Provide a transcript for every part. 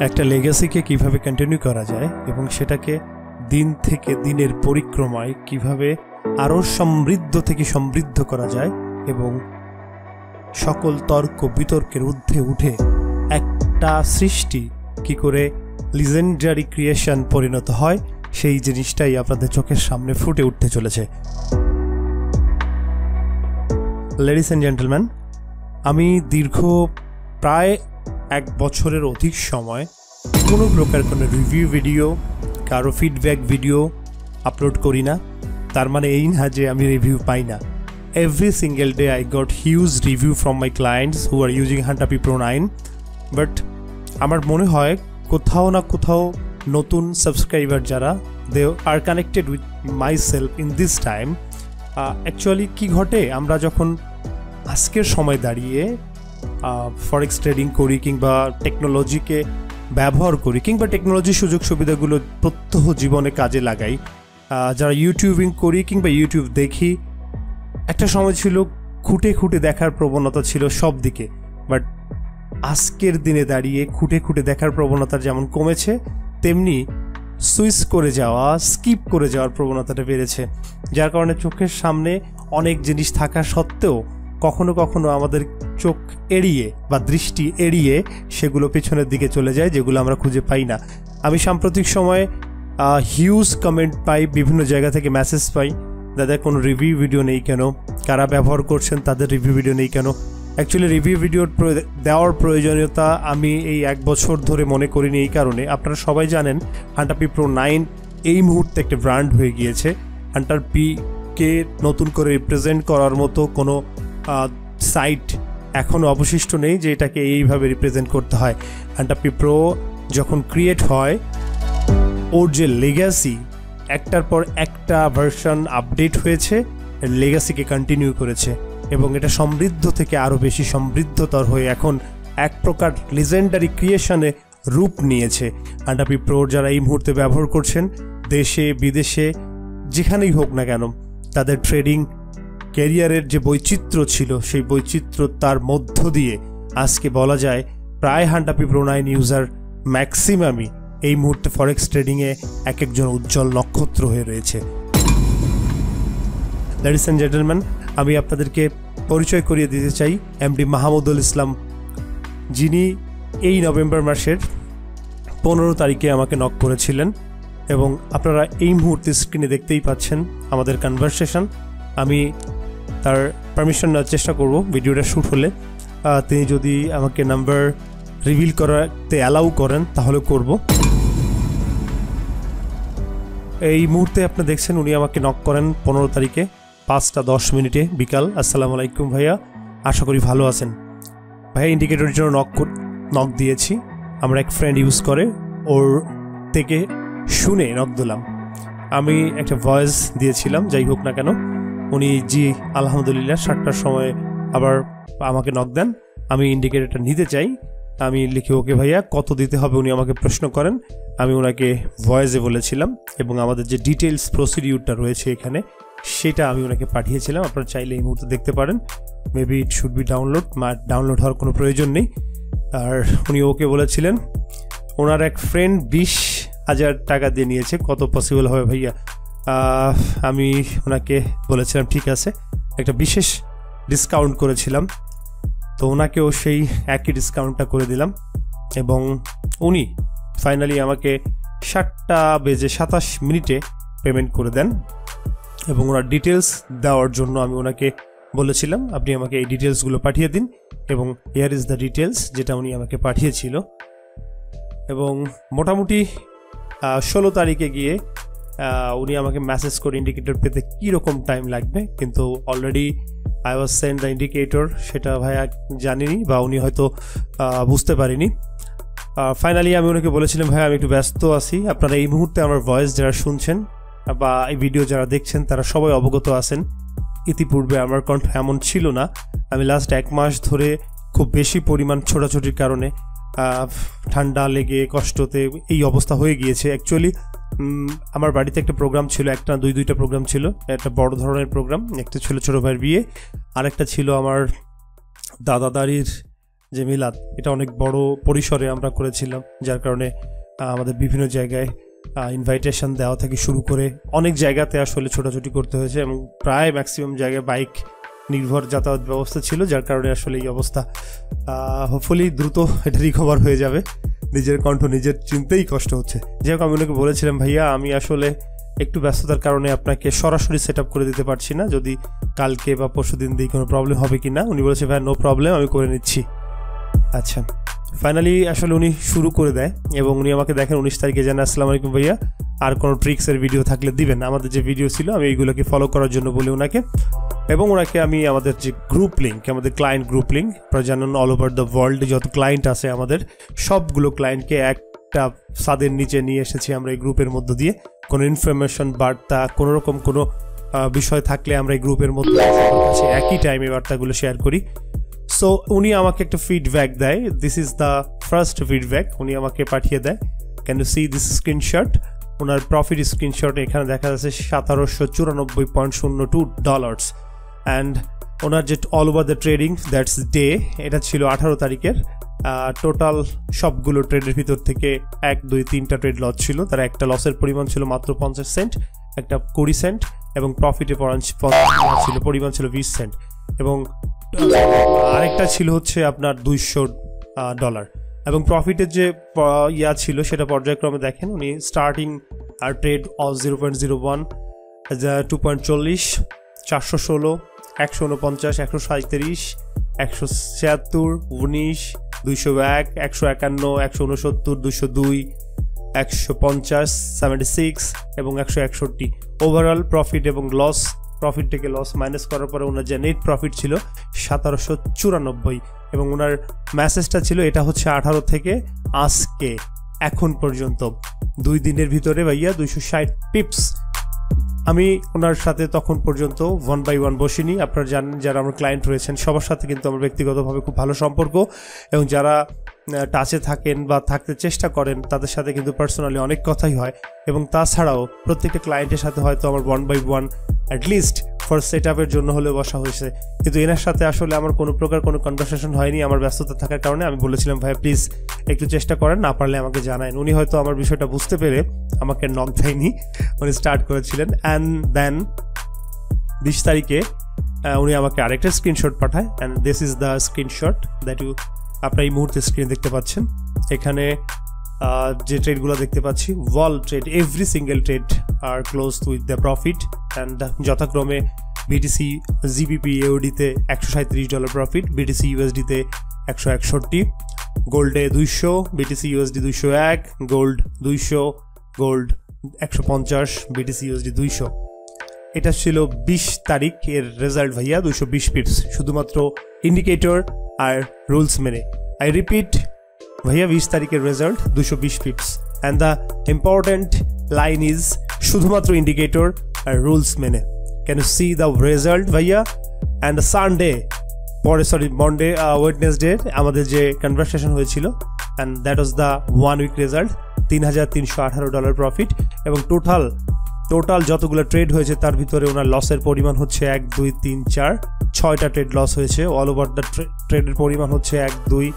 একটা লেগাসিকে কিভাবে কন্টিনিউ করা যায় এবং সেটাকে দিন থেকে দিনের পরিক্রমায় কিভাবে আরও সমৃদ্ধ থেকে সমৃদ্ধ করা যায় এবং সকল তর্ক বিতর্কের ঊর্ধ্বে উঠে একটা সৃষ্টি কি করে লিজেন্ডারি ক্রিয়েশন পরিণত হয়, সেই জিনিসটাই আপনাদের চোখের সামনে ফুটে উঠতে চলেছে। লেডিস অ্যান্ড জেন্টলম্যান, আমি দীর্ঘ প্রায় 1 বছরের অধিক সময় কোনো প্রকার কোনো রিভিউ ভিডিও, কারো ফিডব্যাক ভিডিও আপলোড করি না। তার মানে এই না যে আমি রিভিউ পাই না। Every single day I got huge review from my clients who are using হান্টাপি প্রো 9, বাট আমার মনে হয় কোথাও না কোথাও নতুন সাবস্ক্রাইবার যারা they are connected with my self in this time. Actually কী ঘটে, আমরা যখন আজকের সময় দাঁড়িয়ে ফরেক্স ট্রেডিং করি কিংবা টেকনোলজিকে ব্যবহার করি কিংবা টেকনোলজির সুযোগ সুবিধাগুলো প্রত্যহ জীবনে কাজে লাগাই, যারা ইউটিউবিং করি কিংবা ইউটিউব দেখি, একটা সময় ছিল খুঁটে খুঁটে দেখার প্রবণতা ছিল সব দিকে। বাট আজকের দিনে দাঁড়িয়ে খুঁটে খুঁটে দেখার প্রবণতা যেমন কমেছে, তেমনি সুইচ করে যাওয়া, স্কিপ করে যাওয়ার প্রবণতাটা বেড়েছে। যার কারণে চোখের সামনে অনেক জিনিস থাকা সত্ত্বেও কখনো কখনো আমাদের চোখ এড়িয়ে বা দৃষ্টি এড়িয়ে সেগুলো পেছনের দিকে চলে যায়, যেগুলো আমরা খুঁজে পাই না। আমি সাম্প্রতিক সময়ে হিউজ কমেন্ট পাই, বিভিন্ন জায়গা থেকে মেসেজ পাই, দাদা কোনো রিভিউ ভিডিও নেই কেন, কারা ব্যবহার করছেন তাদের রিভিউ ভিডিও নেই কেন। অ্যাকচুয়ালি রিভিউ ভিডিও দেওয়ার প্রয়োজনীয়তা আমি এই 1 বছর ধরে মনে করিনি। এই কারণে আপনারা সবাই জানেন হান্টাপি প্রো 9 এই মুহূর্তে একটা ব্র্যান্ড হয়ে গিয়েছে। হান্টারপিকে নতুন করে রিপ্রেজেন্ট করার মতো কোনো সাইট এখনও অবশিষ্ট নেই যে এটাকে এইভাবে রিপ্রেজেন্ট করতে হয়। হান্টাপি প্রো যখন ক্রিয়েট হয়, ওর যে লেগাসি, একটার পর একটা ভার্সন আপডেট হয়েছে, লেগাসিকে কন্টিনিউ করেছে এবং এটা সমৃদ্ধ থেকে আরও বেশি সমৃদ্ধতর হয়ে এখন এক প্রকার লিজেন্ডারি ক্রিয়েশনে রূপ নিয়েছে। হান্টাপি প্রো যারা এই মুহূর্তে ব্যবহার করছেন, দেশে বিদেশে যেখানেই হোক না কেন, তাদের ট্রেডিং ক্যারিয়ারের যে বৈচিত্র্য ছিল, সেই বৈচিত্র্যতার মধ্য দিয়ে আজকে বলা যায় প্রায় হান্টাপি প্রো 9 ইউজার ম্যাক্সিমামই এই মুহূর্তে ফরেক্স ট্রেডিংয়ে এক একজন উজ্জ্বল নক্ষত্র হয়ে রয়েছে। লেডিস অ্যান্ড জেন্টলম্যান, আমি আপনাদেরকে পরিচয় করিয়ে দিতে চাই এমডি মাহমুদুল ইসলাম, যিনি এই নভেম্বর মাসের 15 তারিখে আমাকে নক করেছিলেন এবং আপনারা এই মুহূর্তে স্ক্রিনে দেখতেই পাচ্ছেন আমাদের কনভারসেশন। আমি তার পারমিশন নেওয়ার চেষ্টা করব ভিডিওটা শ্যুট হলে। তিনি যদি আমাকে নাম্বার রিভিল করাতে অ্যালাউ করেন তাহলে করব। এই মুহূর্তে আপনি দেখছেন উনি আমাকে নক করেন 15 তারিখে 5:10 বিকাল। আসসালামু আলাইকুম ভাইয়া, আশা করি ভালো আছেন। ভাইয়া ইন্ডিকেটরের জন্য নক দিয়েছি, আমরা এক ফ্রেন্ড ইউজ করে, ওর থেকে শুনে নক দিলাম। আমি একটা ভয়েস দিয়েছিলাম, যাই হোক না কেন উনি জি আলহামদুলিল্লাহ 7টার সময় আবার আমাকে নক দেন, আমি ইন্ডিকেটরটা নিতে চাই। আমি লিখি ওকে ভাইয়া, কত দিতে হবে উনি আমাকে প্রশ্ন করেন। আমি ওনাকে ভয়েসে বলেছিলাম এবং আমাদের যে ডিটেলস প্রসিডিউরটা রয়েছে এখানে সেটা আমি ওনাকে পাঠিয়েছিলাম। আপনারা চাইলে এই মুহূর্তে দেখতে পারেন। Maybe it should be download হওয়ার কোনো প্রয়োজন নেই। আর উনি ওকে বলেছিলেন। ওনার এক ফ্রেন্ড 20,000 টাকা দিয়ে নিয়েছে, কত পসিবল হবে ভাইয়া? আমি ওনাকে বলেছিলাম ঠিক আছে, একটা বিশেষ ডিসকাউন্ট করেছিলাম, তো ওনাকেও সেই একই ডিসকাউন্টটা করে দিলাম এবং উনি ফাইনালি আমাকে 7:27 পেমেন্ট করে দেন। এবং ওনার ডিটেলস দেওয়ার জন্য আমি ওনাকে বলেছিলাম আপনি আমাকে এই ডিটেলসগুলো পাঠিয়ে দিন, এবং হিয়ার ইজ দ্য ডিটেলস যেটা উনি আমাকে পাঠিয়েছিল। এবং মোটামুটি 16 তারিখে গিয়ে উনি আমাকে মেসেজ করে ইন্ডিকেটর পেতে কীরকম টাইম লাগবে, কিন্তু already I was send the indicator, সেটা ভাইয়া জানিনি বা উনি হয়তো বুঝতে পারিনি। ফাইনালি আমি ওনাকে বলেছিলাম ভাইয়া আমি একটু ব্যস্ত আছি। আপনারা এই মুহূর্তে আমার ভয়েস যারা শুনছেন বা এই ভিডিও যারা দেখছেন তারা সবাই অবগত আছেন, ইতিপূর্বে আমার কণ্ঠ এমন ছিল না। আমি লাস্ট 1 মাস ধরে খুব বেশি পরিমাণ ছোটাছুটির কারণে ঠান্ডা লেগে কষ্টতে এই অবস্থা হয়ে গিয়েছে। অ্যাকচুয়ালি আমার বাড়িতে একটা প্রোগ্রাম ছিল, একটা না দুইটা প্রোগ্রাম ছিল। একটা বড় ধরনের প্রোগ্রাম, একটা ছিল ছোটো ভাইয়ের বিয়ে, আরেকটা ছিল আমার দাদা দাদির যে মিলাদ, এটা অনেক বড় পরিসরে আমরা করেছিলাম, যার কারণে আমাদের বিভিন্ন জায়গায় ইনভাইটেশন দেওয়া থেকে শুরু করে অনেক জায়গাতে আসলে ছোটাছুটি করতে হয়েছে এবং প্রায় ম্যাক্সিমাম জায়গায় বাইক নির্ভর যাতায়াত ব্যবস্থা ছিল, যার কারণে আসলে এই অবস্থা। হোপফুলি দ্রুত এটা রিকভার হয়ে যাবে। নিজের কণ্ঠ নিজের চিনতেই কষ্ট হচ্ছে। যাই হোক, আমি ওনাকে বলেছিলাম, ভাইয়া আমি আসলে একটু ব্যস্ততার কারণে আপনাকে সরাসরি সেট আপ করে দিতে পারছি না, যদি কালকে বা পরশু দিন দিয়ে কোনো প্রবলেম হবে কি না। উনি বলেছে ভাইয়া নো প্রবলেম, আমি করে নিচ্ছি। আচ্ছা, ফাইনালি আসলে উনি শুরু করে দেয় এবং উনি আমাকে দেখেন 19 তারিখে জানান, আসসালামু আলাইকুম ভাইয়া, আর কোনো ট্রিক্সের ভিডিও থাকলে দিবেন। আমাদের যে ভিডিও ছিল আমি এইগুলোকে ফলো করার জন্য বলি ওনাকে, এবং ওনাকে আমি আমাদের যে গ্রুপ লিঙ্ক, আমাদের ক্লায়েন্ট গ্রুপ লিঙ্ক, আপনারা জানেন অল ওভার দ্য ওয়ার্ল্ড যত ক্লায়েন্ট আছে আমাদের সবগুলো ক্লায়েন্টকে একটা ছাদের নিচে নিয়ে এসেছি আমরা এই গ্রুপের মধ্য দিয়ে। কোনো ইনফরমেশন বার্তা, কোনো রকম কোনো বিষয় থাকলে আমরা এই গ্রুপের মধ্যে একই টাইমে বার্তাগুলো শেয়ার করি। সো উনি আমাকে একটা ফিডব্যাক দেয়, this is the first feedback উনি আমাকে পাঠিয়ে দেয়। Can you see this screenshot? ওনার প্রফিট স্ক্রিনশট এখানে দেখা যাচ্ছে $1794.02 অ্যান্ড ওনার যে all over the trading that's day, এটা ছিল 18 তারিখের। টোটাল সবগুলো ট্রেডের ভিতর থেকে 1, 2, 3টা ট্রেড লস ছিল, তার একটা লসের পরিমাণ ছিল মাত্র 50 সেন্ট, একটা 20 সেন্ট এবং প্রফিটের ছিল পরিমাণ ছিল 20 সেন্ট এবং আরেকটা ছিল হচ্ছে আপনার $200 এবং প্রফিটের যে ছিল সেটা পর্যায়ক্রমে দেখেন। উনি স্টার্টিং আর ট্রেড 0.01, 2.40, 416, 149, 137, 176, 19, 201, 151, 169, 202, 150, 76 এবং 161। ওভারঅল প্রফিট এবং লস, প্রফিট থেকে লস মাইনাস করার পরে ওনার যে নেট প্রফিট ছিল 1794 এবং ওনার মেসেজটা ছিল এটা হচ্ছে 18 থেকে আজকে এখন পর্যন্ত 2 দিনের ভিতরে ভাইয়া 260 পিপস। আমি ওনার সাথে তখন পর্যন্ত 1 by 1 বসিনি। আপনারা জানেন যারা আমার ক্লায়েন্ট রয়েছেন সবার সাথে কিন্তু আমার ব্যক্তিগতভাবে খুব ভালো সম্পর্ক, এবং যারা টাচে থাকেন বা থাকতে চেষ্টা করেন তাদের সাথে কিন্তু পার্সোনালি অনেক কথাই হয়, এবং তাছাড়াও প্রত্যেকটা ক্লায়েন্টের সাথে হয়তো আমার 1 by 1 অ্যাটলিস্ট ফর সেট আপের জন্য হলে বসা হয়েছে, কিন্তু এনার সাথে আসলে আমার কোনো প্রকার কোনো কনভারসেশন হয়নি আমার ব্যস্ততা থাকার কারণে। আমি বলেছিলাম ভাইয়া প্লিজ একটু চেষ্টা করেন, না পারলে আমাকে জানান। উনি হয়তো আমার বিষয়টা বুঝতে পেরে আমাকে নক দেয়নি, উনি স্টার্ট করেছিলেন। অ্যান্ড দেন 20 তারিখে উনি আমাকে আরেকটা স্ক্রিনশট পাঠায়, and this is the screenshot that you আপনারা এই মুহূর্তে স্ক্রিনে দেখতে পাচ্ছেন। এখানে যে ট্রেডগুলো দেখতে পাচ্ছি, all trade, every single trade are close with the profit, and যথাক্রমে বিটিসি জিবিপি এওডিতে $137 প্রফিট, বিটিসি ইউএসডিতে 161, গোল্ডে 200, BTC USD 201, gold 200, gold 150, BTC USD 200। এটা ছিল 20 তারিখের রেজাল্ট ভাইয়া, 220 পিপস শুধুমাত্র ইন্ডিকেটর আর রুলস মেনে। আই রিপিট ভাইয়া, 20 তারিখের result 220 pips, and the important line is শুধুমাত্র ইন্ডিকেটর আর রুলস মেনে। Can you see the result ভাইয়া? অ্যান্ড দ্য সানডে পরে মন্ডে ওয়েডনেসডে আমাদের যে কনভারসেশন হয়েছিল, and that was the 1 week result, $3,318 profit, এবং টোটাল যতগুলো ট্রেড হয়েছে তার ভিতরে ওনার লসের পরিমাণ হচ্ছে 1, 2, 3, 4, 6টা ট্রেড লস হয়েছে। অল ওভার দ্য ট্রেডের পরিমাণ হচ্ছে 1, 2,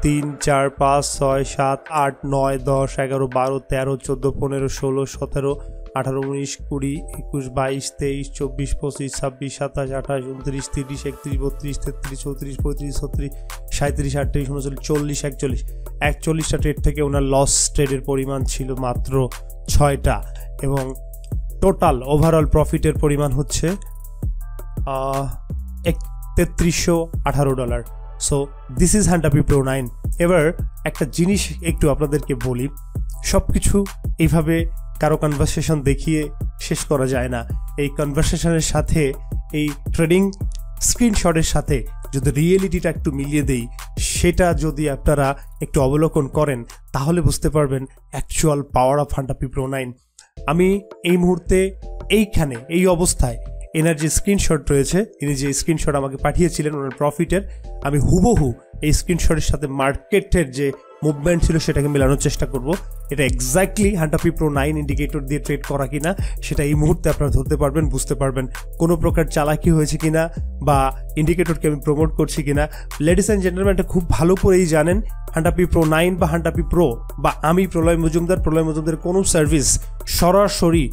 3, 4, 5, 6, 7, 8, 9, 10, 11, 12, 13, 14, 15, 16, 17, 18, 19, 20, 21, 22, 23, 24, 25, 26, 27, 28, 29, 30, 31, 32, 33, 34, 35, 36, 37, 38, 39, 40, 41টা ট্রেড থেকে ওনার লস ট্রেডের পরিমাণ ছিল মাত্র 6টা, এবং টোটাল ওভারঅল প্রফিটের পরিমাণ হচ্ছে $3,318। সো দিস ইজ হান্টাপি প্রো 9। এবার একটা জিনিস একটু আপনাদেরকে বলি, সব কিছু এইভাবে কারো কনভারসেশন দেখিয়ে শেষ করা যায় না। এই কনভারসেশনের সাথে এই ট্রেডিং স্ক্রিনশটের সাথে যদি রিয়েলিটিটা একটু মিলিয়ে দেই, সেটা যদি আপনারা একটু অবলোকন করেন তাহলে বুঝতে পারবেন অ্যাকচুয়াল পাওয়ার অফ হান্টাপি প্রো 9। আমি এই মুহূর্তে এইখানে এই অবস্থায় এনার যে স্ক্রিনশট রয়েছে, ইনি যে স্ক্রিনশট আমাকে পাঠিয়েছিলেন ওনার প্রফিটের, আমি হুবহু এই স্ক্রিনশটের সাথে মার্কেটের যে মুভমেন্ট ছিল সেটাকে মেলানোর চেষ্টা করব। এটা এক্স্যাক্টলি হান্টাপি প্রো 9 ইন্ডিকেটর দিয়ে ট্রেড করা কিনা সেটা এই মুহূর্তে আপনারা ধরতে পারবেন, বুঝতে পারবেন কোনো প্রকার চালাকি হয়েছে কিনা বা ইন্ডিকেটরকে আমি প্রমোট করছি কিনা। লেডিস অ্যান্ড জেন্টলম্যান, এটা খুব ভালো করেই জানেন হান্টাপি প্রো 9 বা হান্টাপি প্রো বা আমি প্রলয় মজুমদার কোনো সার্ভিস সরাসরি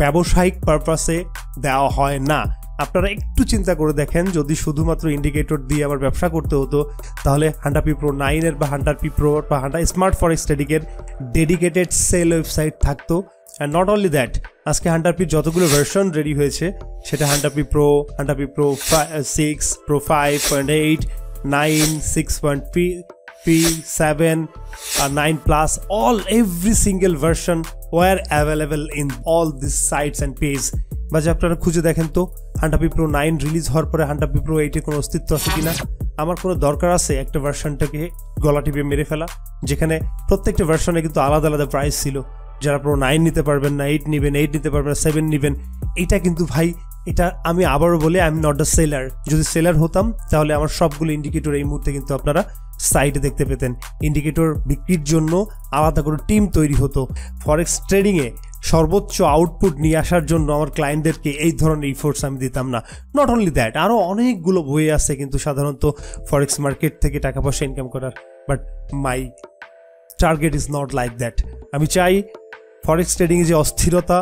ব্যবসায়িক পারপাসে দেওয়া হয় না। আপনারা একটু চিন্তা করে দেখেন, যদি শুধুমাত্র ইন্ডিকেটর দিয়ে আমার ব্যবসা করতে হতো তাহলে হান্টাপি প্রো 9 এর বা হান্টাপি প্রো বা স্মার্ট ফরেক্স ট্রেডিংয়ের ডেডিকেটেড সেল ওয়েবসাইট থাকতো। অ্যান্ড নট অনলি দ্যাট, আজকে হান্টাপির যতগুলো ভার্সন রেডি হয়েছে সেটা হান্টাপি pro 6, pro 5.8, 9, 6.7 or 9+, every single version were available in all these sites and pages। বাজে আপনারা খুঁজে দেখেন তো হান্টাপি প্রো 9 রিলিজ হওয়ার পরে হান্টাপি প্রো 8 এর কোনো অস্তিত্ব আছে কিনা। আমার কোনো দরকার আছে একটা ভার্সনটাকে গলা টিপে মেরে ফেলা, যেখানে প্রত্যেকটা ভার্সনে কিন্তু আলাদা আলাদা প্রাইস ছিল। যারা প্রো 9 নিতে পারবেন না, 8 নেবেন, 8 নিতে পারবেন না, 7 নেবেন। এটা কিন্তু ভাই, এটা আমি আবারও বলি, I am not the seller. যদি সেলার হতাম তাহলে আমার সবগুলো ইন্ডিকেটর এই মুহূর্তে কিন্তু আপনারা সাইটে দেখতে পেতেন। ইন্ডিকেটর বিক্রির জন্য আলাদা করে টিম তৈরি হতো। ফরেক্স ট্রেডিংয়ে সর্বোচ্চ আউটপুট নিয়ে আসার জন্য আমার ক্লায়েন্টদেরকে এই ধরনের ইফোর্টস আমি দিতাম না। নট অনলি দ্যাট, আরও অনেকগুলো বই আছে কিন্তু সাধারণত ফরেক্স মার্কেট থেকে টাকা পয়সা ইনকাম করার। But my target is not like that. আমি চাই ফরেক্স ট্রেডিংয়ে যে অস্থিরতা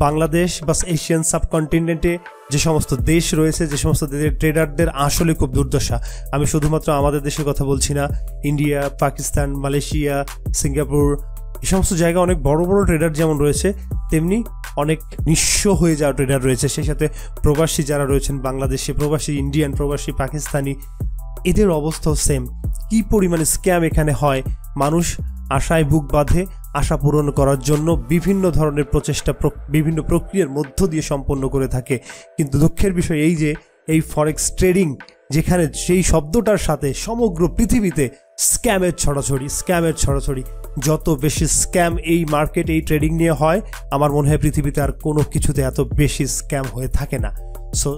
বাংলাদেশ বা এশিয়ান সাবকন্টিনেন্টে যে সমস্ত দেশ রয়েছে, যে সমস্ত দেশের ট্রেডারদের আসলে খুব দুর্দশা। আমি শুধুমাত্র আমাদের দেশের কথা বলছি না, ইন্ডিয়া, পাকিস্তান, মালয়েশিয়া, সিঙ্গাপুর, এই সমস্ত জায়গায় অনেক বড় বড় ট্রেডার যেমন রয়েছে তেমনি অনেক নিঃস্ব হয়ে যাওয়া ট্রেডার রয়েছে। সেই সাথে প্রবাসী যারা রয়েছেন বাংলাদেশে, প্রবাসী ইন্ডিয়ান, প্রবাসী পাকিস্তানি, এদের অবস্থাও সেম। কী পরিমাণে স্ক্যাম এখানে হয়। মানুষ আশায় বুক বাঁধে আশা পূরণ করার জন্য বিভিন্ন ধরনের প্রচেষ্টা বিভিন্ন প্রক্রিয়ার মধ্য দিয়ে সম্পন্ন করে থাকে। কিন্তু দুঃখের বিষয় এই যে এই ফরেক্স ট্রেডিং, যেখানে সেই শব্দটার সাথে সমগ্র পৃথিবীতে স্ক্যামের ছড়াছড়ি, যত বেশি স্ক্যাম এই মার্কেট, এই ট্রেডিং নিয়ে হয়, আমার মনে হয় পৃথিবীতে আর কোনো কিছুতে এত বেশি স্ক্যাম হয়ে থাকে না। সো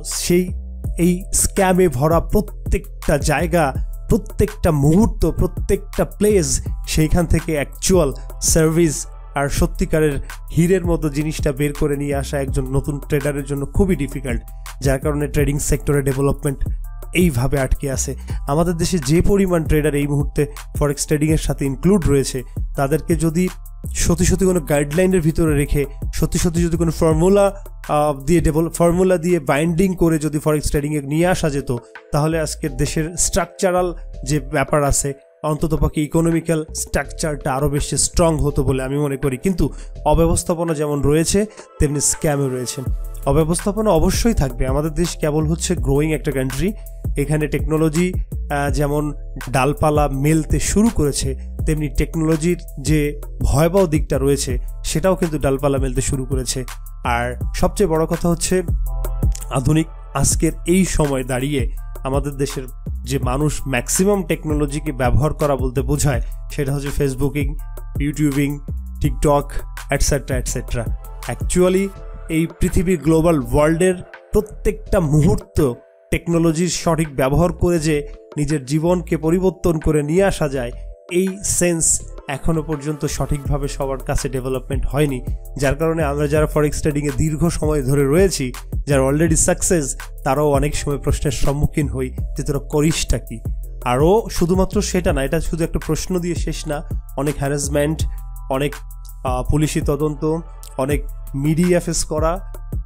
এই স্ক্যামে ভরা প্রত্যেকটা জায়গা, প্রত্যেকটা মুহূর্ত, প্রত্যেকটা প্লেস, সেইখান থেকে অ্যাকচুয়াল সার্ভিস আর সত্যিকারের হীরের মতো জিনিসটা বের করে নিয়ে আসা একজন নতুন ট্রেডারের জন্য খুবই ডিফিকাল্ট। যার কারণে ট্রেডিং সেক্টরে ডেভেলপমেন্ট এইভাবে আটকে আছে। আমাদের দেশে যে পরিমাণ ট্রেডার এই মুহূর্তে ফরেক্স ট্রেডিংয়ের সাথে ইনক্লুড রয়েছে, তাদেরকে যদি সত্যি কোনো গাইডলাইনের ভিতরে রেখে সত্যি যদি কোনো ফর্মুলা দিয়ে বাইন্ডিং করে যদি ফরেক্স ট্রেডিংয়ে নিয়ে আসা যেত, তাহলে আজকের দেশের স্ট্রাকচারাল যে ব্যাপার আছে, অন্ততপক্ষে ইকোনমিক্যাল স্ট্রাকচারটা আরও বেশি স্ট্রং হতো বলে আমি মনে করি। কিন্তু অব্যবস্থাপনা যেমন রয়েছে তেমনি স্ক্যামও রয়েছে। অব্যবস্থাপনা অবশ্যই থাকবে। আমাদের দেশ কেবল হচ্ছে গ্রোয়িং একটা কান্ট্রি। এখানে টেকনোলজি যেমন ডালপালা মেলতে শুরু করেছে, তেমনি টেকনোলজির যে ভয়াবহ দিকটা রয়েছে সেটাও কিন্তু ডালপালা মেলতে শুরু করেছে। আর সবচেয়ে বড় কথা হচ্ছে, আধুনিক আজকের এই সময় দাঁড়িয়ে আমাদের দেশের যে মানুষ ম্যাক্সিমাম টেকনোলজিকে ব্যবহার করা বলতে বোঝায়, সেটা হচ্ছে Facebooking, YouTubing, TikTok, etcetera. Actually এই পৃথিবীর গ্লোবাল ওয়ার্ল্ডের প্রত্যেকটা মুহূর্ত টেকনোলজির সঠিক ব্যবহার করে যে নিজের জীবনকে পরিবর্তন করে নিয়ে আসা যায়, এই সেন্স এখনও পর্যন্ত সঠিকভাবে সবার কাছে ডেভেলপমেন্ট হয়নি। যার কারণে আমরা যারা ফরেক্স ট্রেডিংয়ে দীর্ঘ সময় ধরে রয়েছি, যারা অলরেডি সাকসেস, তারাও অনেক সময় প্রশ্নের সম্মুখীন হই যে তোরা করিসটা কি। আরও শুধুমাত্র সেটা না, এটা শুধু একটা প্রশ্ন দিয়ে শেষ না। অনেক হ্যারাসমেন্ট, অনেক পুলিশি তদন্ত, অনেক মিডিয়া ফেস করা,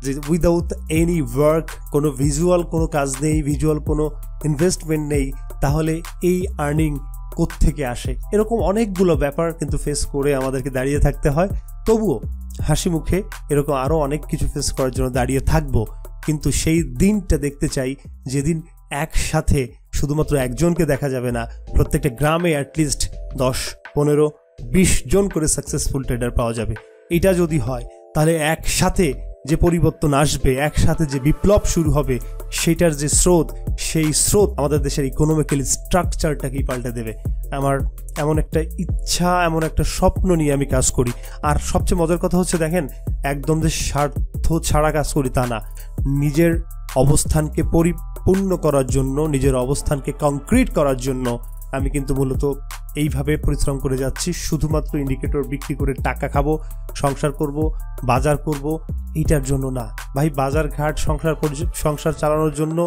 যে উইদাউট এনি ওয়ার্ক, কোনো ভিজুয়াল কোনো কাজ নেই, ভিজুয়াল কোনো ইনভেস্টমেন্ট নেই, তাহলে এই আর্নিং কোত্থেকে আসে? এরকম অনেকগুলো ব্যাপার কিন্তু ফেস করে আমাদেরকে দাঁড়িয়ে থাকতে হয়। তবুও হাসি মুখে এরকম আরও অনেক কিছু ফেস করার জন্য দাঁড়িয়ে থাকবো। কিন্তু সেই দিনটা দেখতে চাই যেদিন একসাথে শুধুমাত্র একজনকে দেখা যাবে না, প্রত্যেকটা গ্রামে অ্যাটলিস্ট 10, 15, 20 জন করে সাকসেসফুল ট্রেডার পাওয়া যাবে। এটা যদি হয় তাহলে একসাথে যে পরিবর্তন আসবে, একসাথে যে বিপ্লব শুরু হবে, সেটার যে স্রোত, সেই স্রোত আমাদের দেশের ইকোনমিক্যালি স্ট্রাকচারটাকেই পাল্টে দেবে। আমার এমন একটা ইচ্ছা, এমন একটা স্বপ্ন নিয়ে আমি কাজ করি। আর সবচেয়ে মজার কথা হচ্ছে, দেখেন, একদম যে স্বার্থ ছাড়া কাজ করি তা না। নিজের অবস্থানকে পরিপূর্ণ করার জন্য, নিজের অবস্থানকে কংক্রিট করার জন্য আমি কিন্তু মূলত এইভাবে পরিশ্রম করে যাচ্ছি, শুধুমাত্র ইন্ডিকেটর বিক্রি করে টাকা খাবো, সংসার করব, বাজার করব, এইটার জন্য না ভাই। বাজার ঘাট সংসার চালানোর জন্য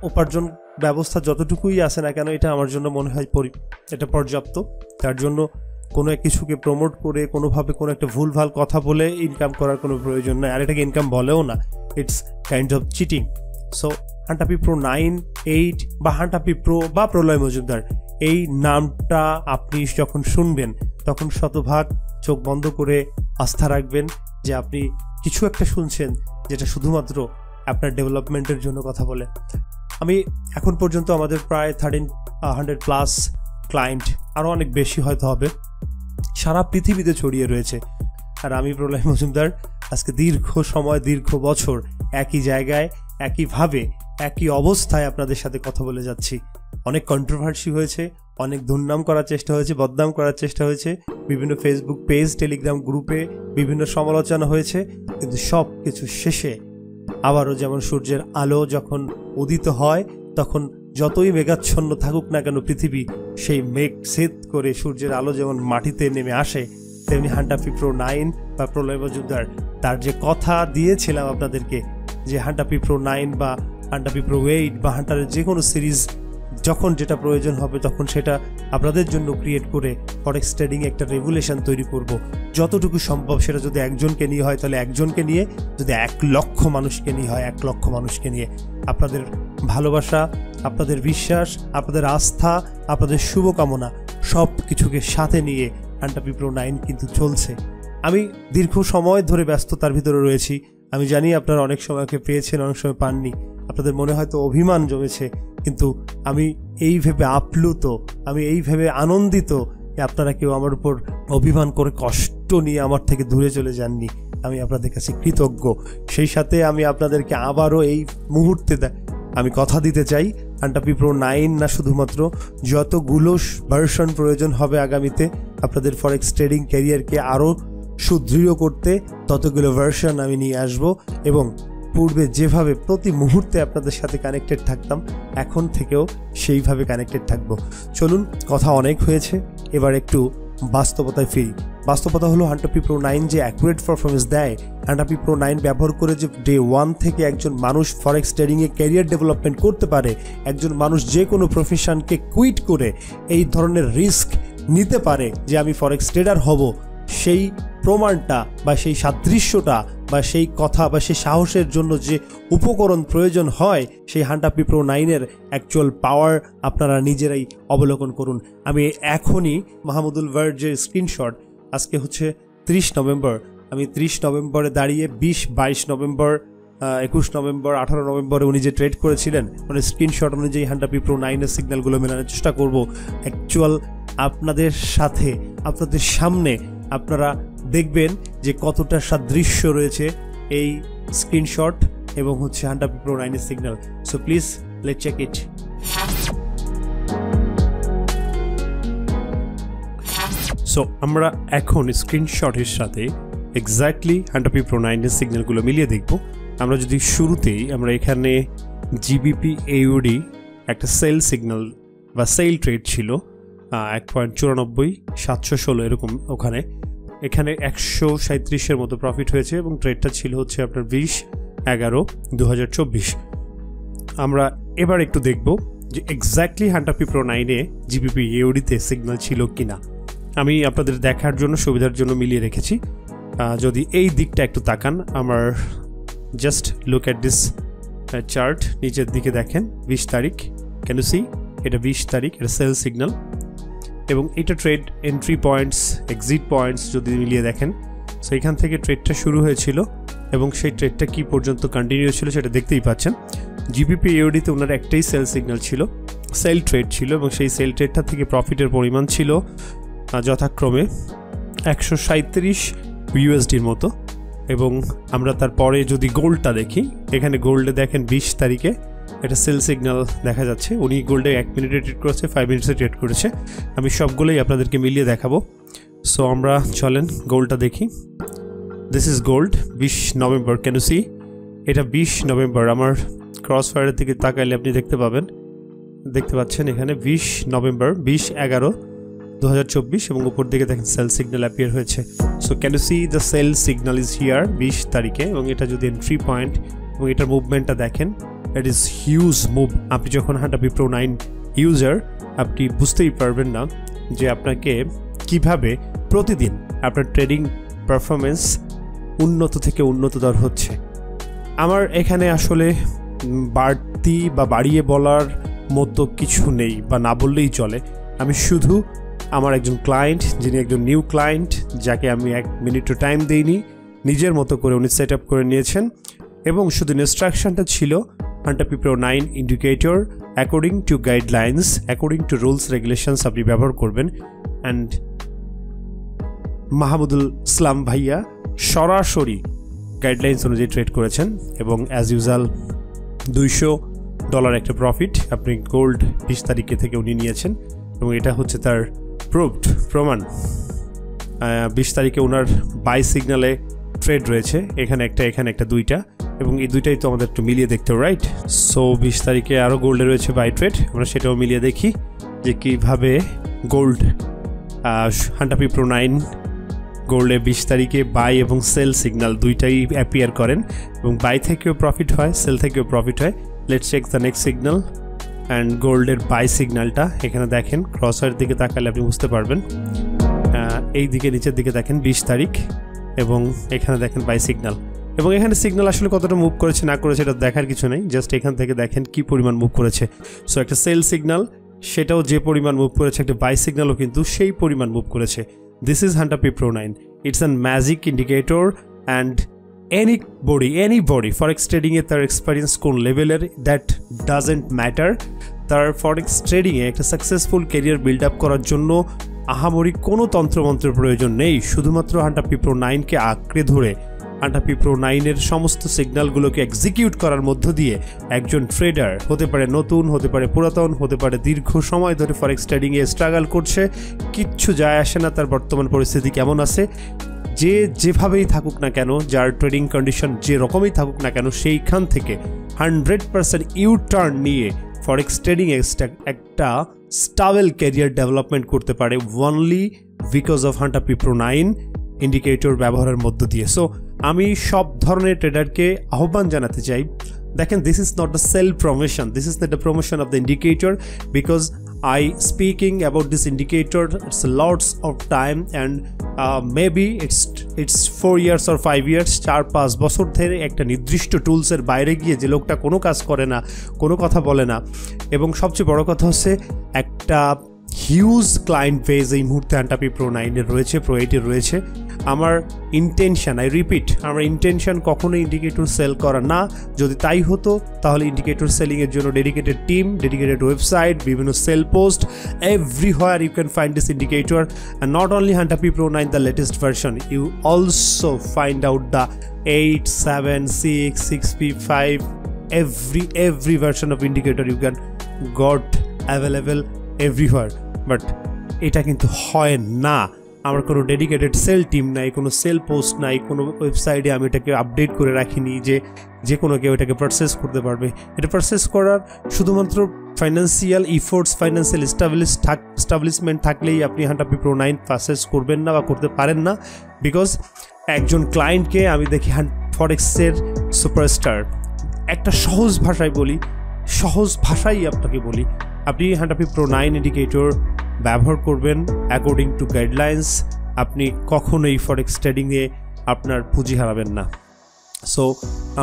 উপার্জন ব্যবস্থা যতটুকুই আছে না কেন, এটা আমার জন্য মনে হয় এটা পর্যাপ্ত। তার জন্য কোনো এক কিছুকে প্রমোট করে কোনোভাবে কোনো একটা ভুলভাল কথা বলে ইনকাম করার কোনো প্রয়োজন নেই। আর এটাকে ইনকাম বলেও না, it's kind of cheating. So হান্টাপি প্রো 9, 8 বা হান্টাপি প্রো বা প্রলয় মজুমদার, এই নামটা আপনি যখন শুনবেন তখন শতভাগ চোখ বন্ধ করে আস্থা রাখবেন যে আপনি কিছু একটা শুনছেন যেটা শুধুমাত্র আপনার ডেভেলপমেন্টের জন্য কথা বলে। আমি এখন পর্যন্ত আমাদের প্রায় 1300+ ক্লায়েন্ট, আরও অনেক বেশি হয়তো হবে, সারা পৃথিবীতে ছড়িয়ে রয়েছে। আর আমি প্রলয় মজুমদার আজকে দীর্ঘ সময়, দীর্ঘ বছর একই জায়গায়, একইভাবে, একই অবস্থায় আপনাদের সাথে কথা বলে যাচ্ছি। অনেক কন্ট্রোভার্সি হয়েছে, অনেক দুর্নাম করার চেষ্টা হয়েছে, বদনাম করার চেষ্টা হয়েছে, বিভিন্ন ফেসবুক পেজ, টেলিগ্রাম গ্রুপে বিভিন্ন সমালোচনা হয়েছে, কিন্তু সব কিছু শেষে আবারও যেমন সূর্যের আলো যখন উদিত হয়, তখন যতই মেঘাচ্ছন্ন থাকুক না কেন পৃথিবী, সেই মেঘ ছেদ করে সূর্যের আলো যেমন মাটিতে নেমে আসে, তেমনি হান্টাপি প্রো 9 বা প্রলয় মজুমদার তার যে কথা দিয়েছিলাম আপনাদেরকে, যে হান্টাপি প্রো 9 বা হান্টাপি প্রো 8 বা হান্টারের যে কোনো সিরিজ যখন যেটা প্রয়োজন হবে তখন সেটা আপনাদের জন্য ক্রিয়েট করে ফরেক্স ট্রেডিং একটা রেগুলেশন তৈরি করব। যতটুকু সম্ভব সেটা যদি একজনকে নিয়ে হয় তাহলে একজনকে নিয়ে, যদি 1 লক্ষ মানুষকে নিয়ে হয় 1 লক্ষ মানুষকে নিয়ে। আপনাদের ভালোবাসা, আপনাদের বিশ্বাস, আপনাদের আস্থা, আপনাদের শুভকামনা সব কিছুকে সাথে নিয়ে হান্টাপি প্রো 9 কিন্তু চলছে। আমি দীর্ঘ সময় ধরে ব্যস্ততার ভিতরে রয়েছি। আমি জানি আপনারা অনেক সময়কে পেয়েছেন, অনেক সময় পাননি, আপনাদের মনে হয়তো অভিমান জমেছে, কিন্তু আমি এই ভেবে আপ্লুত, আমি এই ভেবে আনন্দিত যে আপনারা কেউ আমার উপর অভিমান করে কষ্ট নিয়ে আমার থেকে দূরে চলে যাননি। আমি আপনাদের কাছে কৃতজ্ঞ। সেই সাথে আমি আপনাদেরকে আবারও এই মুহূর্তে আমি কথা দিতে চাই, হান্টাপি প্রো 9 না, শুধুমাত্র যতগুলো ভার্সন প্রয়োজন হবে আগামীতে আপনাদের ফরেক্স ট্রেডিং ক্যারিয়ারকে আরও সুদৃঢ় করতে, ততগুলো ভার্সন আমি নিয়ে আসব। এবং পূর্বে যেভাবে প্রতি মুহূর্তে আপনাদের সাথে কানেক্টেড থাকতাম, এখন থেকেও সেইভাবে কানেক্টেড থাকবো। চলুন, কথা অনেক হয়েছে, এবার একটু বাস্তবতায় ফিরি। বাস্তবতা হলো হান্টাপি প্রো 9 যে অ্যাকুরেট পারফরমেন্স দেয়, হান্টাপি প্রো 9 ব্যবহার করে যে ডে 1 থেকে একজন মানুষ ফরেক্স ট্রেডিংয়ে ক্যারিয়ার ডেভেলপমেন্ট করতে পারে, একজন মানুষ যে কোনো প্রফেশনকে কুইট করে এই ধরনের রিস্ক নিতে পারে যে আমি ফরেক্স ট্রেডার হব, সেই প্রমাণটা বা সেই সাদৃশ্যটা বা সেই কথা বা সেই সাহসের জন্য যে উপকরণ প্রয়োজন হয়, সেই হান্টাপি প্রো 9-এর অ্যাকচুয়াল পাওয়ার আপনারা নিজেরাই অবলোকন করুন। আমি এখনই মাহমুদুল ভার্ড যে স্ক্রিনশট, আজকে হচ্ছে 30 নভেম্বর, আমি 30 নভেম্বরে দাঁড়িয়ে 20, 22 নভেম্বর, 21 নভেম্বর, 18 নভেম্বরে উনি যে ট্রেড করেছিলেন, মানে স্ক্রিনশট অনুযায়ী হান্টাপি প্রো 9-এর সিগন্যালগুলো মেলানোর চেষ্টা করব অ্যাকচুয়াল আপনাদের সাথে, আপনাদের সামনে। আপনারা দেখবেন যে কতটা সাদৃশ্য রয়েছে এই স্ক্রিনশট এবং হচ্ছে হান্টাপি প্রো 9-এর signal. So please let's check it. So আমরা এখন স্ক্রিনশটের সাথে এক্স্যাক্টলি হান্টাপি প্রো 9-এর সিগন্যালগুলো মিলিয়ে দেখব। আমরা যদি শুরুতেই আমরা এখানে জিবিপি এউডি একটা সেল সিগন্যাল বা সেল ট্রেড ছিল 1.94, 716 এরকম, এখানে 137-এর মতো প্রফিট হয়েছে এবং ট্রেডটা ছিল হচ্ছে আপনার 20/11/2024। আমরা এবার একটু দেখব যে এক্স্যাক্টলি হান্টাপি প্রো 9-এ জিবিপি এউডিতে সিগন্যাল ছিল কিনা। আমি আপনাদের দেখার জন্য, সুবিধার জন্য মিলিয়ে রেখেছি। যদি এই দিকটা একটু তাকান, আমার just look at this chart, নিচের দিকে দেখেন 20 তারিখ, ক্যান ইউ সি? এটা 20 তারিখ, এটা সেল সিগন্যাল এবং এটা trade entry points, exit points যদি মিলিয়ে দেখেন। সো এখান থেকে ট্রেডটা শুরু হয়েছিল এবং সেই ট্রেডটা কি পর্যন্ত কন্টিনিউ ছিল সেটা দেখতেই পাচ্ছেন। জিবিপি এওডিতে ওনার একটাই সেল সিগন্যাল ছিল, সেল ট্রেড ছিল এবং সেই সেল ট্রেডটা থেকে প্রফিটের পরিমাণ ছিল যথাক্রমে 137 ইউএসডির মতো। এবং আমরা তারপরে যদি গোল্ডটা দেখি, এখানে গোল্ডে দেখেন 20 তারিখে এটা সেল সিগন্যাল দেখা যাচ্ছে। উনি গোল্ডে 1 মিনিটে ট্রেড করেছে, 5 মিনিটসে ট্রেড করেছে। আমি সবগুলোই আপনাদেরকে মিলিয়ে দেখাবো। সো আমরা চলেন গোল্ডটা দেখি। This is gold, 20 November, can you see? এটা 20 নভেম্বর। আমার ক্রস ফায়ারের দিকে তাকাইলে আপনি দেখতে পাচ্ছেন এখানে 20 নভেম্বর, 20/11 2024 এবং উপর দিকে দেখেন সেল সিগন্যাল অ্যাপিয়ার হয়েছে। So can you see the sell signal is here 20 তারিখে, এবং এটা যদি এন্ট্রি পয়েন্ট এবং এটার মুভমেন্টটা দেখেন, ইট ইজ হিউজ মুভ। আপনি যখন হান্টাপি প্রো 9 ইউজার, আপনি বুঝতেই পারবেন না যে আপনাকে কিভাবে প্রতিদিন আপনার ট্রেডিং পারফরমেন্স উন্নত থেকে উন্নততর হচ্ছে। আমার এখানে আসলে বাড়তি বা বাড়িয়ে বলার মতো কিছু নেই, বা না বললেই চলে। আমি শুধু আমার একজন ক্লায়েন্ট, যিনি একজন নিউ ক্লায়েন্ট, যাকে আমি 1 মিনিটও টাইম দেইনি, নিজের মতো করে উনি সেট আপ করে নিয়েছেন, এবং শুধু ইনস্ট্রাকশনটা ছিল হান্টাপি pro 9 indicator according to guidelines, according to rules regulations আপনি ব্যবহার করবেন। অ্যান্ড মাহমুদুল ইসলাম ভাইয়া সরাসরি গাইডলাইন্স অনুযায়ী ট্রেড করেছেন, এবং অ্যাজ ইউজুয়াল $200 একটা প্রফিট আপনি গোল্ড 20 তারিখে থেকে উনি নিয়েছেন, এবং এটা হচ্ছে তার প্রুভড প্রমাণ। 20 তারিখে ওনার বাই সিগনালে ট্রেড রয়েছে, এখানে একটা দুইটা, এবং এই দুইটাই তো আমাদের একটু মিলিয়ে দেখতে হবে, রাইট? সো 20 তারিখে আরও গোল্ডে রয়েছে বাই ট্রেড, আমরা সেটাও মিলিয়ে দেখি যে কীভাবে গোল্ড হান্টাপি প্রো 9 গোল্ডে 20 তারিখে বাই এবং সেল সিগন্যাল দুইটাই অ্যাপিয়ার করেন, এবং বাই থেকেও প্রফিট হয়, সেল থেকেও প্রফিট হয়। Let's check the next signal. And গোল্ডের বাই সিগন্যালটা এখানে দেখেন, ক্রসওয়ার দিকে তাকালে আপনি বুঝতে পারবেন। এই দিকে নিচের দিকে দেখেন 20 তারিখ, এবং এখানে দেখেন বাই সিগন্যাল, এবং এখানে সিগন্যাল আসলে কতটা মুভ করেছে না করেছে এটা দেখার কিছু নেই, জাস্ট এখান থেকে দেখেন কি পরিমাণ মুভ করেছে। সো একটা সেল সিগন্যাল, সেটাও যে পরিমাণ মুভ করেছে, একটা বাই সিগন্যালও কিন্তু সেই পরিমাণ মুভ করেছে। This is Hantapy Pro 9. It's a magic indicator, and anybody forex trading এ তার এক্সপেরিয়েন্স কোন লেভেলের দ্যাট ডাজেন্ট ম্যাটার। তার ফরেক্স ট্রেডিংয়ে একটা সাকসেসফুল ক্যারিয়ার বিল্ড আপ করার জন্য আহামরি কোনো তন্ত্রমন্ত্রের প্রয়োজন নেই। শুধুমাত্র হান্টাপি প্রো 9কে আঁকড়ে ধরে হান্টাপি প্রো 9-এর সমস্ত সিগন্যালগুলোকে এক্সিকিউট করার মধ্য দিয়ে একজন ট্রেডার, হতে পারে নতুন, হতে পারে পুরাতন, হতে পারে দীর্ঘ সময় ধরে ফরেক্স ট্রেডিংয়ে স্ট্রাগল করছে, কিচ্ছু যায় আসে না তার বর্তমান পরিস্থিতি কেমন আছে। যে যেভাবেই থাকুক না কেন, যার ট্রেডিং কন্ডিশন যে রকমই থাকুক না কেন, সেইখান থেকে 100% ইউ টার্ন নিয়ে ফরেক্স ট্রেডিংয়ে একটা স্টাবেল ক্যারিয়ার ডেভেলপমেন্ট করতে পারে অনলি বিকজ অফ হান্টাপি প্রো 9 ইন্ডিকেটর ব্যবহারের মধ্য দিয়ে। সো আমি সব ধরনের ট্রেডারকে আহ্বান জানাতে চাই, দেখেন, this is not the sale promotion, this is the promotion of the indicator, because I speaking about this indicator, it's lots of time, and maybe it's 4 years or 5 years, 4-5 বছর ধরে একটা নির্দিষ্ট টুলসের বাইরে গিয়ে যে লোকটা কোনো কাজ করে না, কোনো কথা বলে না, এবং সবচেয়ে বড় কথা হচ্ছে একটা হিউজ ক্লায়েন্ট বেজ এই মুহূর্তে হান্টাপি প্রো 9-এর রয়েছে, প্রো 8-এর রয়েছে। আমার ইন্টেনশন, আই রিপিট, আমার ইন্টেনশন কখনো ইন্ডিকেটর সেল করা না। যদি তাই হতো তাহলে ইন্ডিকেটর সেলিংয়ের জন্য ডেডিকেটেড টিম, ডেডিকেটেড ওয়েবসাইট, বিভিন্ন sell post, everywhere you can find this indicator, and not only হান্টাপি pro 9 the latest version, you also find out the 8, 7, 6, 6P5, every version of indicator you can got available everywhere, but এটা কিন্তু হয় না। আমার কোনো dedicated sell team নাই, কোনো sell post নাই, কোনো ওয়েবসাইটে আমি এটাকে আপডেট করে রাখিনি যে কোনো কেউ এটাকে পারচেস করতে পারবে। এটা পারচেস করার শুধুমাত্র ফাইন্যান্সিয়াল ইফোর্টস, ফাইন্যান্সিয়াল এস্টাবলিশমেন্ট থাকলেই আপনি হান্টাপি প্রো 9 পারচেস করবেন না বা করতে পারেন না, বিকজ একজন ক্লায়েন্টকে আমি দেখি ফরেক্সের সুপারস্টার। একটা সহজ ভাষায় বলি, সহজ ভাষাই আপনাকে বলি, আপনি হান্টাপি প্রো 9 ইন্ডিকেটর ব্যবহার করবেন অ্যাকর্ডিং টু গাইডলাইন্স, আপনি কখনোই ফরেক্স ট্রেডিংয়ে আপনার পুঁজি হারাবেন না। সো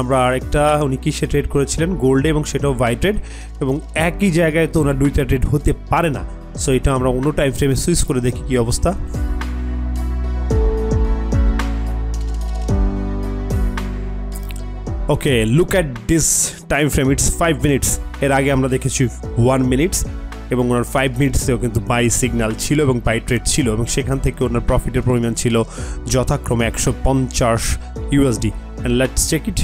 আমরা আরেকটা, উনি কিসে ট্রেড করেছিলেন? গোল্ডে, এবং সেটাও বাই ট্রেড, এবং একই জায়গায় তো ওনার দুইটা ট্রেড হতে পারে না। সো এটা আমরা অন্য টাইম ফ্রেমে সুইচ করে দেখি কী অবস্থা। Okay, look at this time frame, it's 5 minutes. এর আগে আমরা দেখেছি 1 মিনিটস, এবং ওনার 5 মিনিটসেও কিন্তু বাই সিগন্যাল ছিল এবং বাই ট্রেড ছিল, এবং সেখান থেকে ওনার প্রফিটের পরিমাণ ছিল যথাক্রমে $150। And let's check it.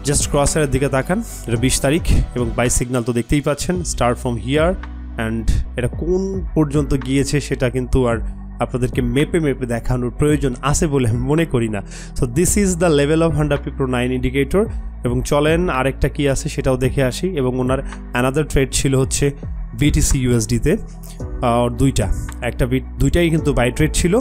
Just ক্রসের দিকে তাকান, এটা 20 তারিখ, এবং বাই সিগন্যাল তো দেখতেই পাচ্ছেন, স্টার্ট ফ্রম হিয়ার, অ্যান্ড এটা কোন পর্যন্ত গিয়েছে সেটা কিন্তু আর আপনাদেরকে মেপে দেখানোর প্রয়োজন আছে বলে আমি মনে করি না। So this is the level of হান্টাপি প্রো 9 ইন্ডিকেটর। এবং চলেন আরেকটা কি আছে সেটাও দেখে আসি। এবং ওনার অ্যানাদার ট্রেড ছিল হচ্ছে BTC USD-তে, দুইটাই কিন্তু বাই ট্রেড ছিল।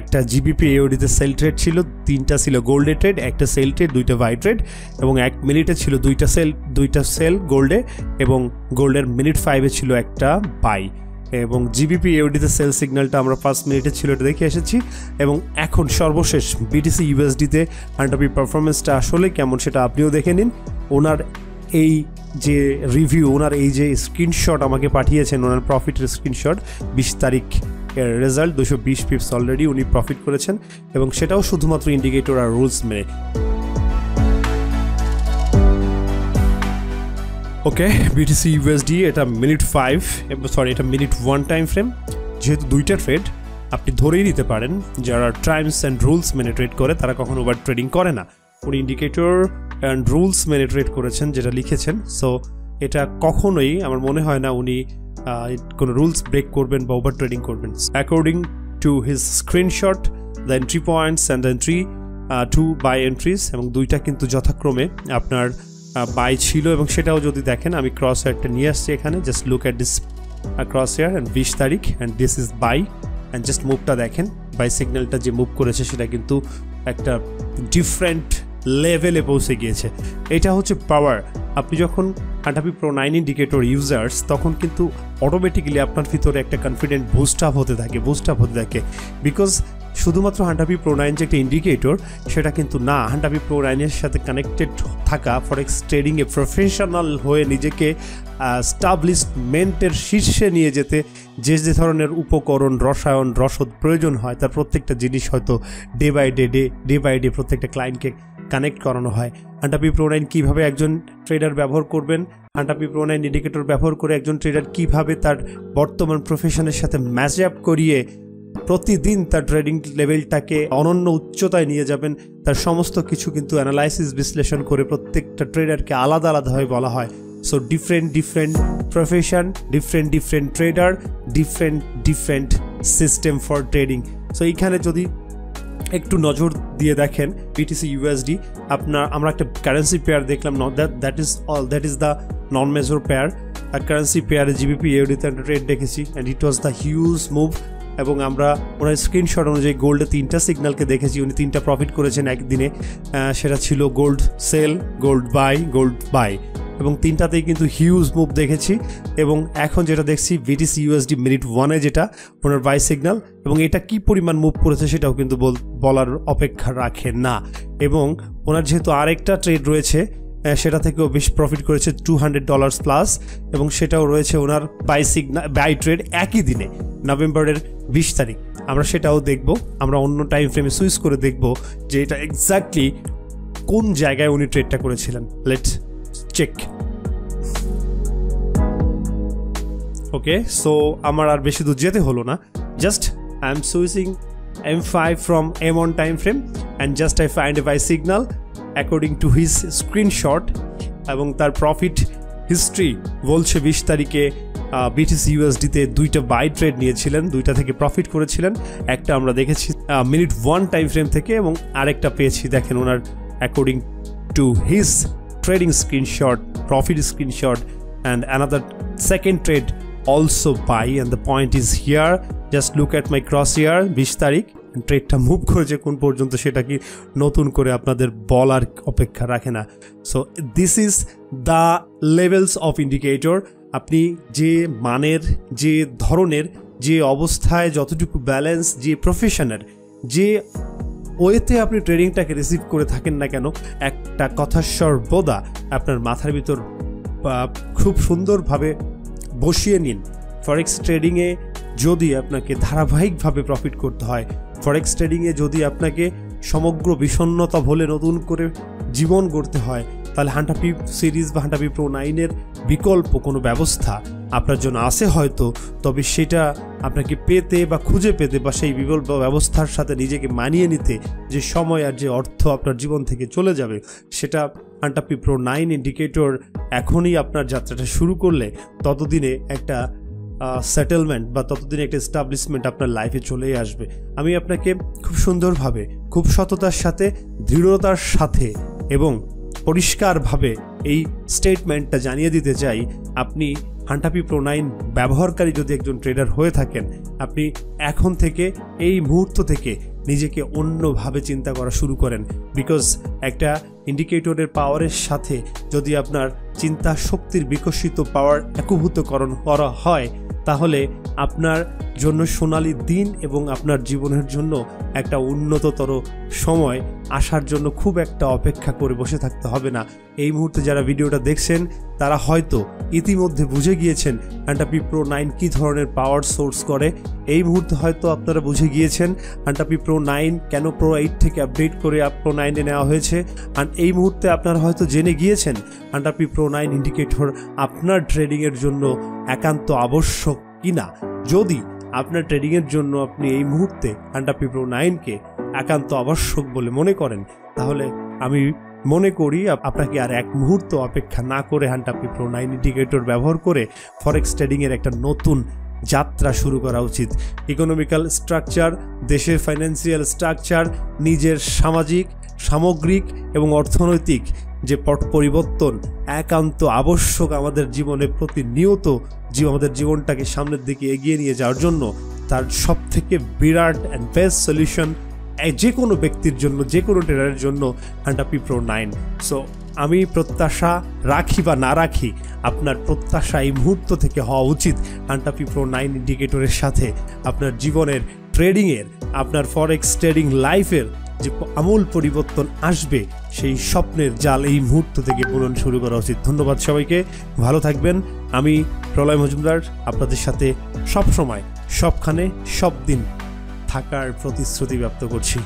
একটা জিবিপি এওডিতে সেল ট্রেড ছিল, 3টা ছিল গোল্ডে ট্রেড, একটা সেল ট্রেড, 2টা বাই ট্রেড, এবং 1 মিনিটে ছিল 2টা সেল গোল্ডে, এবং গোল্ডের মিনিট 5-এ ছিল একটা বাই। এবং জিবিপি এওডিতে সেল সিগন্যালটা আমরা 1 মিনিটে ছিল, এটা দেখে এসেছি। এবং এখন সর্বশেষ বিটিসি ইউএসডিতে হান্টাপি পারফরমেন্সটা আসলে কেমন সেটা আপনিও দেখে নিন। ওনার এই যে রিভিউ, ওনার এই যে স্ক্রিনশট আমাকে পাঠিয়েছেন, ওনার প্রফিটের স্ক্রিনশট 20 তারিখ এর রেজাল্ট 220 পিপস অলরেডি উনি প্রফিট করেছেন, এবং সেটাও শুধুমাত্র ইন্ডিকেটর আর রুলস মেনে। ওকে, বিটিসি ইউএসডি এটা মিনিট 1 টাইম ফ্রেম। যেহেতু 2টা ট্রেড, আপনি ধরেই নিতে পারেন যারা টাইমস অ্যান্ড রুলস মেনে ট্রেড করে তারা কখনো ওভার ট্রেডিং করে না। উনি ইন্ডিকেটর অ্যান্ড রুলস মেনে ট্রেড করেছেন যেটা লিখেছেন। সো এটা কখনোই আমার মনে হয় না উনি কোনো রুলস ব্রেক করবেন বা ওভার ট্রেডিং করবেন। According to his screenshot, the entry points and the entry 2 buy entries, এবং 2টা কিন্তু যথাক্রমে আপনার বাই ছিল। এবং সেটাও যদি দেখেন, আমি ক্রস হেয়ারটা নিয়ে আসছি এখানে, just look at this cross here and 20 তারিখ and this is buy. And just মুভটা দেখেন, বাই সিগন্যালটা যে মুভ করেছে সেটা কিন্তু একটা ডিফারেন্ট লেভেলে পৌঁছে গিয়েছে। এটা হচ্ছে পাওয়ার। আপনি যখন হান্টাপি প্রো 9 ইন্ডিকেটর ইউজার্স, তখন কিন্তু অটোমেটিক্যালি আপনার ভিতরে একটা কনফিডেন্ট বুস্ট আপ হতে থাকে, বিকজ শুধুমাত্র হান্টাপি প্রো 9 যে একটা ইন্ডিকেটর সেটা কিন্তু না। হান্টাপি প্রো 9-এর সাথে কানেক্টেড থাকা, ফরেক্স ট্রেডিংয়ে প্রফেশনাল হয়ে নিজেকে স্টাবলিশমেন্টের শীর্ষে নিয়ে যেতে যে ধরনের উপকরণ, রসায়ন, রসদ প্রয়োজন হয়, তার প্রত্যেকটা জিনিস হয়তো ডে বাই ডে প্রত্যেকটা ক্লায়েন্টকে কানেক্ট করানো হয়। হান্টাপি প্রো 9 কীভাবে একজন ট্রেডার ব্যবহার করবেন, হান্টাপি প্রো 9 ইন্ডিকেটর ব্যবহার করে একজন ট্রেডার কীভাবে তার বর্তমান প্রফেশনের সাথে ম্যাচ আপ করিয়ে প্রতিদিন তার ট্রেডিং লেভেলটাকে অনন্য উচ্চতায় নিয়ে যাবেন, তার সমস্ত কিছু কিন্তু অ্যানালাইসিস বিশ্লেষণ করে প্রত্যেকটা ট্রেডারকে আলাদাভাবে বলা হয়। So different profession, different trader, different system for trading. So এইখানে যদি একটু নজর দিয়ে দেখেন বিটিসি ইউএসডি, আমরা একটা কারেন্সি পেয়ার দেখলাম, that is the non major pair. আর কারেন্সি পেয়ারে জিবিপি এওডিতে একটা ট্রেড দেখেছি, and it was the huge move. এবং আমরা ওনার স্ক্রিনশট অনুযায়ী গোল্ডে 3টা সিগন্যালকে দেখেছি, উনি 3টা প্রফিট করেছেন একদিনে। সেটা ছিল গোল্ড সেল, গোল্ড বাই, এবং 3টাতেই কিন্তু হিউজ মুভ দেখেছি। এবং এখন যেটা দেখছি বিটিসি ইউএসডি মিনিট 1-এ যেটা ওনার বাই সিগন্যাল, এবং এটা কি পরিমাণ মুভ করেছে সেটাও কিন্তু বলার অপেক্ষা রাখে না। এবং ওনার যেহেতু আরেকটা ট্রেড রয়েছে, সেটা থেকেও বেশ প্রফিট করেছে $200 প্লাস, এবং সেটাও রয়েছে ওনার বাই ট্রেড একই দিনে নভেম্বরের 20 তারিখ। আমরা সেটাও দেখব, আমরা অন্য টাইম ফ্রেমে সুইচ করে দেখব যে এটা এক্স্যাক্টলি কোন জায়গায় উনি ট্রেডটা করেছিলেন। Let's check. ওকে, সো আমার আর বেশি দূর যেতে হলো না, just I am switching M5 from M1 time frame and just I find a buy signal according to his screenshot, এবং তার প্রফিট হিস্ট্রি বলছে 20 তারিখে বিটিসি ইউএসডিতে 2টা বাই ট্রেড নিয়েছিলেন, 2টা থেকে প্রফিট করেছিলেন। একটা আমরা দেখেছি মিনিট 1 টাইম ফ্রেম থেকে, এবং আরেকটা পেয়েছি দেখেন ওনার according to his trading screenshot, profit screenshot, and another second trade also buy, and the point is here, just look at my crosshair 20 তারিখ, ট্রেডটা মুভ করেছে কোন পর্যন্ত সেটা কি নতুন করে আপনাদের বলার অপেক্ষা রাখে না। So this is the levels of indicator. আপনি যে মানের, যে ধরনের, যে অবস্থায়, যতটুকু ব্যালেন্স, যে প্রফেশনের, যে ওয়েতে আপনি ট্রেডিংটাকে রিসিভ করে থাকেন না কেন, একটা কথা সর্বদা আপনার মাথার ভিতর খুব সুন্দরভাবে বসিয়ে নিন। ফরেক্স ট্রেডিংয়ে যদি আপনাকে ধারাবাহিকভাবে প্রফিট করতে হয়, ফরেক্স ট্রেডিংয়ে যদি আপনাকে সমগ্র বিষণ্ণতা ভুলে নতুন করে জীবন গড়তে হয়, তাহলে হান্টাপি সিরিজ বা হান্টাপি প্রো 9-এর বিকল্প কোনো ব্যবস্থা আপনার জন্য আছে হয়তো, তবে সেটা আপনাকে পেতে বা খুঁজে পেতে বা সেই বিকল্প ব্যবস্থার সাথে নিজেকে মানিয়ে নিতে যে সময় আর যে অর্থ আপনার জীবন থেকে চলে যাবে, সেটা হান্টাপি প্রো 9 ইন্ডিকেটর এখনই আপনার যাত্রাটা শুরু করলে ততদিনে একটা সেটেলমেন্ট বা ততদিনে একটা এস্টাবলিশমেন্ট আপনার লাইফে চলেই আসবে। আমি আপনাকে খুব সুন্দরভাবে, খুব সততার সাথে, দৃঢ়তার সাথে এবং পরিষ্কারভাবে এই স্টেটমেন্টটা জানিয়ে দিতে চাই, আপনি হান্টাপি প্রো 9 ব্যবহারকারী যদি একজন ট্রেডার হয়ে থাকেন, আপনি এখন থেকে এই মুহূর্ত থেকে নিজেকে অন্যভাবে চিন্তা করা শুরু করেন। বিকজ একটা ইন্ডিকেটরের পাওয়ারের সাথে যদি আপনার চিন্তা শক্তির বিকশিত পাওয়ার একীভূতকরণ করা হয়, তাহলে আপনার জন্য সোনালী দিন এবং আপনার জীবনের জন্য একটা উন্নততর সময় আসার জন্য খুব একটা অপেক্ষা করে বসে থাকতে হবে না। এই মুহূর্তে যারা ভিডিওটা দেখছেন তারা হয়তো ইতিমধ্যে বুঝে গিয়েছেন হান্টাপি প্রো 9 কী ধরনের পাওয়ার সোর্স করে। এই মুহূর্তে হয়তো আপনারা বুঝে গিয়েছেন হান্টাপি প্রো 9 কেন প্রো 8 থেকে আপডেট করে প্রো 9-এ নেওয়া হয়েছে। আর এই মুহূর্তে আপনারা হয়তো জেনে গিয়েছেন হান্টাপি প্রো 9 ইন্ডিকেটর আপনার ট্রেডিংয়ের জন্য একান্ত আবশ্যক কিনা। যদি আপনার ট্রেডিংয়ের জন্য আপনি এই মুহূর্তে হান্টাপি প্রো 9-কে একান্ত আবশ্যক বলে মনে করেন, তাহলে আমি মনে করি আপনাকে আর এক মুহূর্ত অপেক্ষা না করে হান্টাপি প্রো 9 ইন্ডিকেটর ব্যবহার করে ফরেক্স ট্রেডিংয়ের একটা নতুন যাত্রা শুরু করা উচিত। ইকোনমিক্যাল স্ট্রাকচার, দেশের ফাইন্যান্সিয়াল স্ট্রাকচার, নিজের সামাজিক, সামগ্রিক এবং অর্থনৈতিক যে পট পরিবর্তন একান্ত আবশ্যক আমাদের জীবনে প্রতিনিয়ত আমাদের জীবনটাকে সামনের দিকে এগিয়ে নিয়ে যাওয়ার জন্য। তার সব থেকে বিরাট অ্যান্ড বেস্ট সলিউশন যে কোনো ব্যক্তির জন্য, যে কোনো ট্রেডারের জন্য হান্টাপি প্রো 9। সো আমি প্রত্যাশা রাখি বা না রাখি, আপনার প্রত্যাশা এই মুহূর্ত থেকে হওয়া উচিত হান্টাপি প্রো 9 ইন্ডিকেটরের সাথে আপনার জীবনের ট্রেডিংয়ের, আপনার ফরেক্স ট্রেডিং লাইফের যে আমূল পরিবর্তন আসবে, সেই স্বপ্নের জাল এই মুহূর্ত থেকে পূরণ শুরু করা উচিত। ধন্যবাদ সবাইকে, ভালো থাকবেন। আমি প্রলয় মজুমদার আপনাদের সাথে সবসময়, সবখানে, সব দিন থাকার প্রতিশ্রুতি ব্যক্ত করছি।